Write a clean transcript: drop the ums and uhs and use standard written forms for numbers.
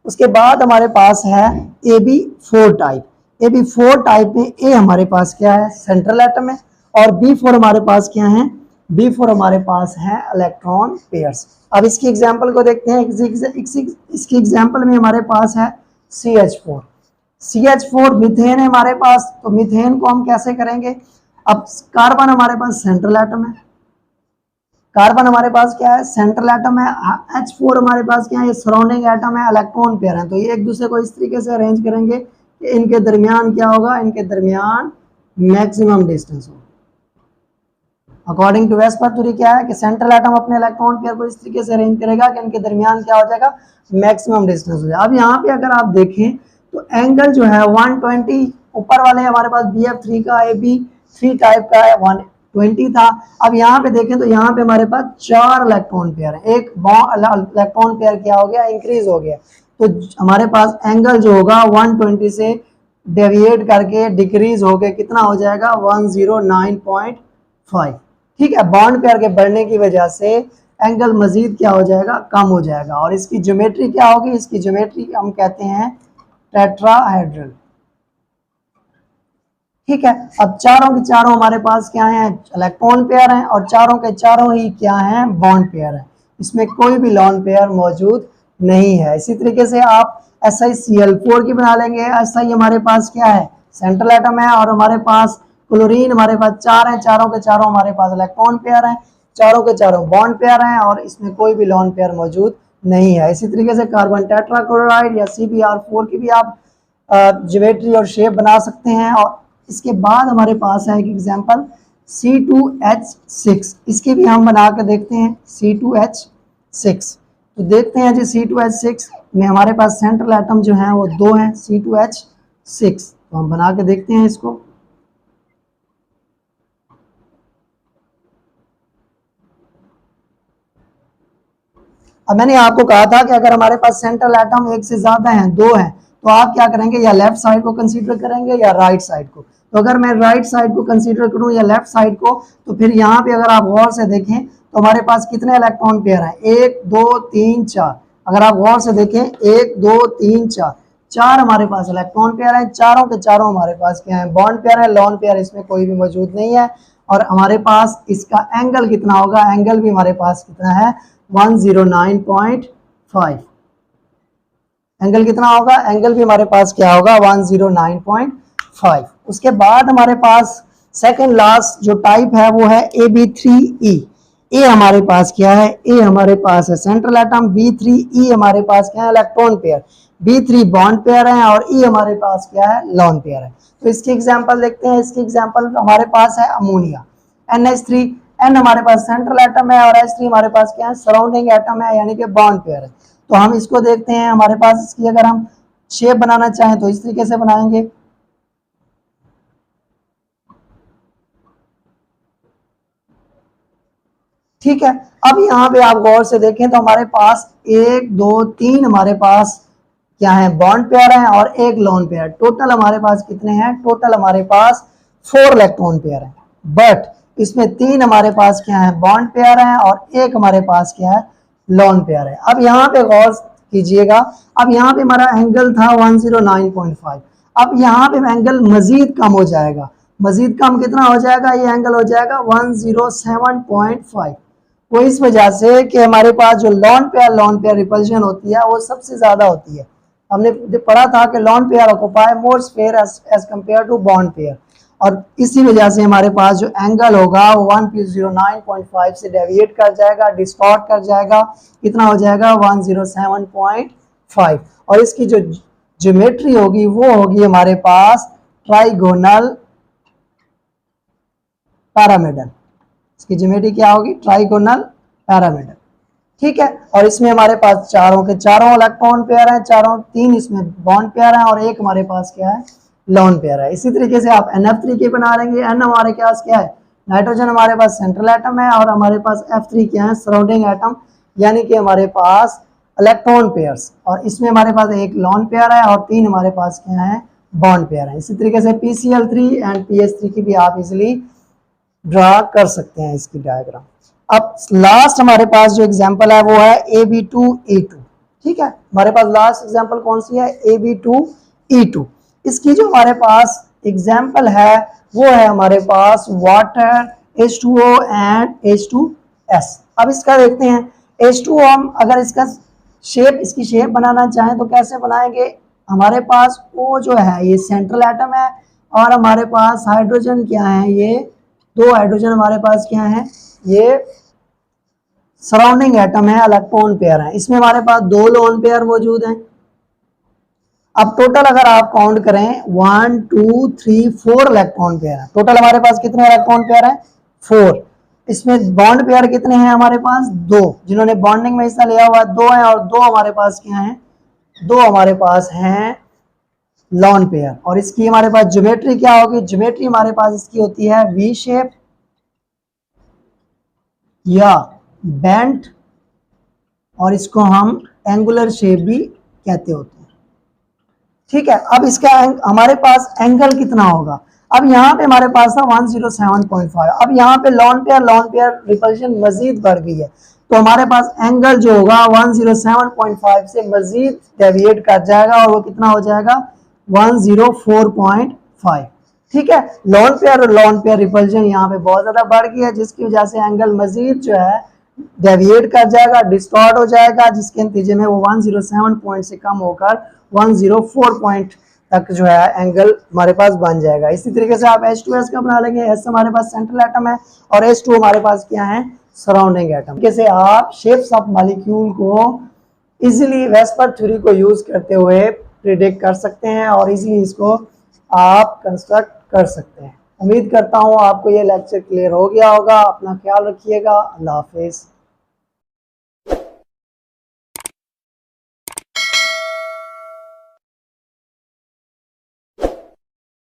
उसके बाद हमारे पास है AB4 टाइप। AB4 टाइप में ए हमारे पास क्या है, सेंट्रल एटम है, और B4 हमारे पास क्या है, B4 हमारे पास है इलेक्ट्रॉन पेयर्स। अब इसकी एग्जांपल को देखते हैं। इसकी एग्जांपल में हमारे पास है CH4। CH4 मीथेन है हमारे पास, तो मीथेन को हम कैसे करेंगे। अब कार्बन हमारे पास सेंट्रल एटम है, कार्बन हमारे पास क्या है, सेंट्रल एटम है। H4 हमारे पास क्या है, ये सराउंडिंग एटम है, इलेक्ट्रॉन पेयर है। तो ये एक दूसरे को इस तरीके से अरेंज करेंगे कि इनके दरमियान क्या होगा, इनके दरमियान मैक्सिमम डिस्टेंस होगा। अकॉर्डिंग टू वेस्पर थ्योरी क्या है कि सेंट्रल एटम अपने इलेक्ट्रॉन पेयर को इस तरीके से अरेंज करेगा कि इनके दरमियान क्या हो जाएगा, मैक्सिमम डिस्टेंस हो जाएगा। अब यहाँ पे अगर आप देखें तो एंगल जो है 120, ऊपर वाले हमारे पास BF3 का AB3 टाइप का है 120 था। अब यहाँ पे देखें तो यहाँ पे हमारे पास 4 इलेक्ट्रॉन पेयर है, एक इलेक्ट्रॉन पेयर क्या हो गया, इंक्रीज हो गया। तो हमारे पास एंगल जो होगा 120 से डेविएट करके डिक्रीज होके कितना हो जाएगा, 109.5। ठीक है, बॉन्ड पेयर के बढ़ने की वजह से एंगल मजीद क्या हो जाएगा, कम हो जाएगा। और इसकी ज्योमेट्री क्या होगी, इसकी ज्योमेट्री हम कहते हैं टेट्राहेड्रल। ठीक है, अब चारों के चारों हमारे पास क्या है, इलेक्ट्रॉन पेयर हैं, और चारों के चारों ही क्या हैं, बॉन्ड पेयर हैं। इसमें कोई भी लॉन पेयर मौजूद नहीं है। इसी तरीके से आप SiCl4 की बना लेंगे। Si हमारे पास क्या है, सेंट्रल एटम है, और हमारे पास क्लोरीन हमारे पास 4 हैं, चारों के चारों हमारे पास इलेक्ट्रॉन पेयर हैं, चारों के चारों बॉन्ड पेयर हैं, और इसमें कोई भी लॉन पेयर मौजूद नहीं है। इसी तरीके से कार्बन टेट्राक्लोराइड या CbR4 की भी आप ज्योमेट्री और शेप बना सकते हैं। और इसके बाद हमारे पास है एक एग्जांपल C2H6, इसकी भी हम बना के देखते हैं। C2H6 तो देखते हैं जी, C2H6 में हमारे पास सेंट्रल एटम जो है वो 2 हैं, C2H6। तो हम बना के देखते हैं इसको। अब मैंने आपको कहा था कि अगर हमारे पास सेंट्रल एटम एक से ज्यादा हैं, 2 हैं, तो आप क्या करेंगे, या लेफ्ट साइड को कंसीडर करेंगे या राइट साइड को। तो अगर मैं राइट साइड को कंसीडर करूं या लेफ्ट साइड को, तो फिर यहाँ पे अगर आप गौर से देखें तो हमारे पास कितने इलेक्ट्रॉन पेयर हैं, 1 2 3 4। अगर आप गौर से देखें 1 2 3 4, 4 हमारे पास इलेक्ट्रॉन पेयर हैं, चारों के चारों हमारे पास क्या है, बॉन्ड पेयर है। लॉन पेयर इसमें कोई भी मौजूद नहीं है। और हमारे पास इसका एंगल कितना होगा, एंगल भी हमारे पास कितना है, 109.5। एंगल कितना होगा, एंगल भी हमारे पास क्या होगा, 109.5। उसके बाद हमारे पास सेकंड लास्ट जो टाइप है वो है AB3E। ए हमारे पास क्या है, ए हमारे पास है सेंट्रल एटम, B3E हमारे पास क्या है, electron pair, B3 bond pair है, और E हमारे पास क्या है, लॉन पेयर है। तो इसकी एग्जांपल देखते हैं। इसकी एग्जांपल हमारे पास है अमोनिया, NH3। N हमारे पास सेंट्रल एटम है, और H3 हमारे पास क्या है, सराउंडिंग एटम है, यानी कि बॉन्ड पेयर है। तो हम इसको देखते हैं। हमारे पास इसकी अगर हम शेप बनाना चाहें तो इस तरीके से बनाएंगे। ठीक है, अब यहाँ पे आप गौर से देखें तो हमारे पास 1 2 3 हमारे पास क्या है, बॉन्ड पेयर है, और एक लॉन पेयर। टोटल हमारे पास कितने हैं, टोटल हमारे पास 4 इलेक्ट्रॉन पेयर है। बट इसमें 3 हमारे पास क्या है, बॉन्ड पेयर है, और एक हमारे पास क्या है, लॉन पेयर है। अब यहाँ पे गौर कीजिएगा, अब यहाँ पे हमारा एंगल था 109.5। अब यहाँ पे एंगल मजीद कम हो जाएगा। मजीद कम कितना हो जाएगा, ये एंगल हो जाएगा 107.5। वो इस वजह से कि हमारे पास जो लॉन पेयर रिपल्शन होती है वो सबसे ज्यादा होती है। हमने पढ़ा था कि lone pair occupy more space as compare to bond pair, और इसी वजह से हमारे पास जो एंगल होगा वो 109.5 से डेविएट कर जाएगा, डिस्टॉर्ट कर जाएगा। कितना हो जाएगा, 107.5। और इसकी जो ज्योमेट्री होगी वो होगी हमारे पास ट्राइगोनल पैरामिडल। इसकी ज्योमेट्री क्या होगी, ट्राइगोनल पैरामिडल। ठीक है, और इसमें हमारे पास चारों के चारों इलेक्ट्रॉन पेयर हैं, चारों 3 इसमें बॉन्ड पेयर हैं, और एक हमारे पास क्या है, लॉन पेयर है। इसी तरीके से आप NF3 के बना लेंगे। N हमारे पास क्या है, नाइट्रोजन हमारे पास सेंट्रल एटम है, और हमारे पास F3 क्या है, सराउंडिंग एटम, यानी कि हमारे पास इलेक्ट्रॉन पेयर्स, और इसमें हमारे पास एक लॉन पेयर है, और 3 हमारे पास क्या है, बॉन्ड पेयर है। इसी तरीके से PCl3 एंड PH3 की भी आप इजिली ड्रा कर सकते हैं इसकी डायग्राम। अब लास्ट हमारे पास जो एग्जांपल है वो है AB2E2। ठीक है, हमारे पास लास्ट एग्जांपल कौन सी है, Ab2E2। इसकी जो हमारे पास एग्जांपल है वो है हमारे पास वाटर, H2O एंड H2S। अब इसका देखते हैं, H2O हम अगर इसकी शेप बनाना चाहें तो कैसे बनाएंगे, हमारे पास O जो है ये सेंट्रल एटम है और हमारे पास हाइड्रोजन क्या है, ये 2 हाइड्रोजन हमारे पास क्या है, ये सराउंडिंग एटम है, इलेक्ट्रॉन पेयर है। इसमें हमारे पास 2 लोन पेयर मौजूद हैं। अब टोटल अगर आप काउंट करें 1 2 3 4 इलेक्ट्रॉन पेयर है। टोटल हमारे पास कितने इलेक्ट्रॉन पेयर है, 4। इसमें बॉन्ड पेयर कितने हैं हमारे पास, 2। जिन्होंने बॉन्डिंग में हिस्सा लिया हुआ 2 है और 2 हमारे पास क्या है, 2 हमारे पास हैं लॉन पेयर। और इसकी हमारे पास ज्योमेट्री क्या होगी, ज्योमेट्री हमारे पास इसकी होती है वी शेप या बेंट, और इसको हम एंगुलर शेप भी कहते होते हैं। ठीक है, अब इसका हमारे पास एंगल कितना होगा, अब यहाँ पे हमारे पास था 107.5। अब यहाँ पे लॉन पेयर रिपल्शन मजीद बढ़ गई है, तो हमारे पास एंगल जो होगा 107.5 से मजीद डेविएट कर जाएगा और वो कितना हो जाएगा, 104.5। ठीक है, लॉन पेयर रिपल्शन यहाँ पे बहुत ज्यादा बढ़ गई है, जिसकी वजह से एंगल मजीद जो है डेविएट कर जाएगा, डिस्टॉर्ट हो जाएगा, जिसके नतीजे में वो 107 पॉइंट से कम होकर 104 पॉइंट तक जो है एंगल हमारे पास बन जाएगा। इसी तरीके से आप H2S का बना लेंगे। S हमारे पास सेंट्रल एटम है और H2 हमारे पास क्या है, सराउंडिंग एटम। कैसे आप शेप्स ऑफ मॉलिक्यूल को इजीली वेस्पर थ्योरी को यूज करते हुए प्रिडिक्ट कर सकते हैं और इजीली इसको आप कंस्ट्रक्ट कर सकते हैं। उम्मीद करता हूँ आपको ये लेक्चर क्लियर हो गया होगा। अपना ख्याल रखिएगा। अल्लाह हाफिज।